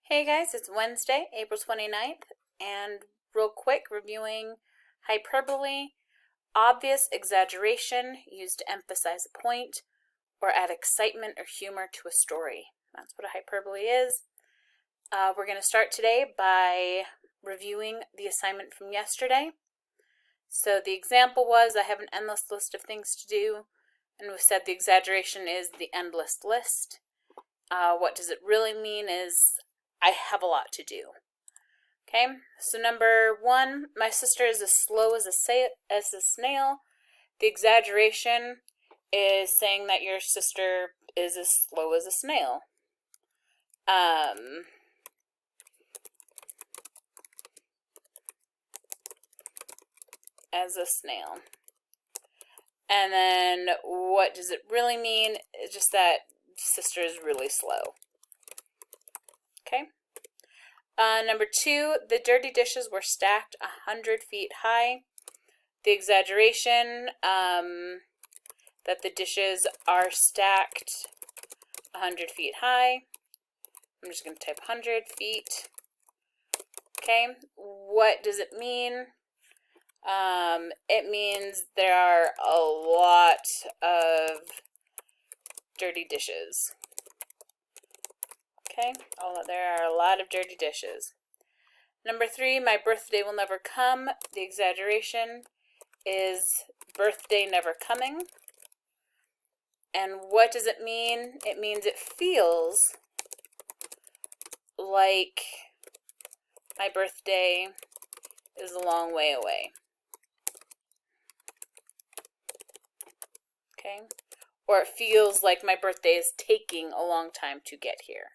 Hey guys, it's Wednesday, April 29th, and real quick reviewing hyperbole, obvious exaggeration used to emphasize a point or add excitement or humor to a story. That's what a hyperbole is. We're going to start today by reviewing the assignment from yesterday. So the example was, I have an endless list of things to do, and we said the exaggeration is the endless list. What does it really mean is I have a lot to do. Okay, so number one, my sister is as slow as a snail. The exaggeration is saying that your sister is as slow as a snail. As a snail. And then what does it really mean? It's just that sister is really slow. Okay. Number two, the dirty dishes were stacked 100 feet high. The exaggeration that the dishes are stacked 100 feet high. I'm just going to type 100 feet. Okay, what does it mean? It means there are a lot of dirty dishes. Okay, there are a lot of dirty dishes. Number three, my birthday will never come. The exaggeration is birthday never coming. And what does it mean? It means it feels like my birthday is a long way away. Okay? Or it feels like my birthday is taking a long time to get here.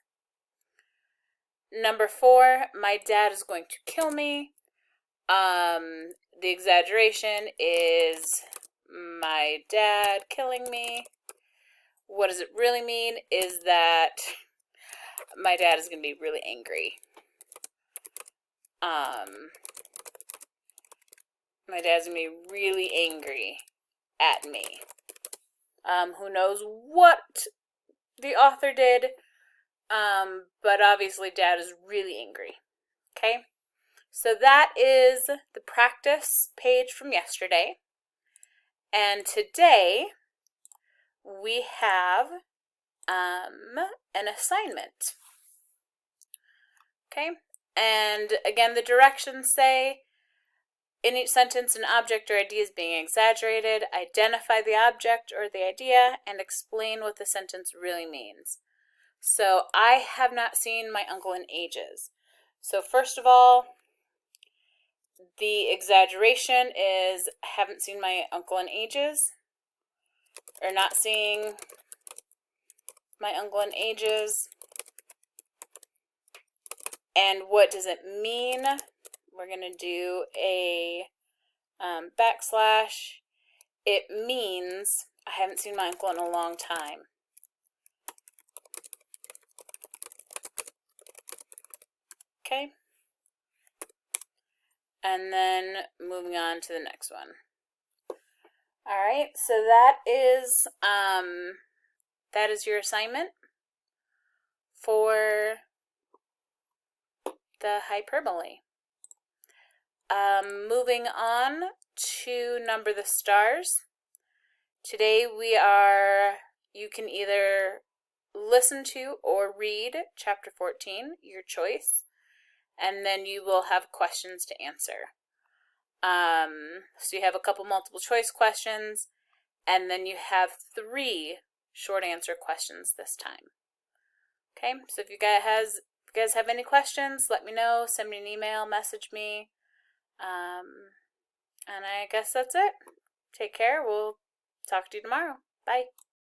Number four, my dad is going to kill me. The exaggeration is my dad killing me. What does it really mean is that my dad is going to be really angry. My dad's going to be really angry at me. Who knows what the author did, but obviously Dad is really angry. Okay, so that is the practice page from yesterday, and today we have an assignment. Okay, and again the directions say, in each sentence, an object or idea is being exaggerated. Identify the object or the idea and explain what the sentence really means. So, I have not seen my uncle in ages. So, first of all, the exaggeration is I haven't seen my uncle in ages, or not seeing my uncle in ages. And what does it mean? We're going to do a backslash. It means I haven't seen my uncle in a long time. Okay. And then moving on to the next one. All right, so that is your assignment for the hyperbole. Moving on to number the stars. Today you can either listen to or read chapter 14, your choice, and then you will have questions to answer. So you have a couple multiple choice questions, and then you have 3 short answer questions this time. Okay, so if you guys have any questions, let me know, send me an email, message me. And I guess that's it. Take care. We'll talk to you tomorrow. Bye.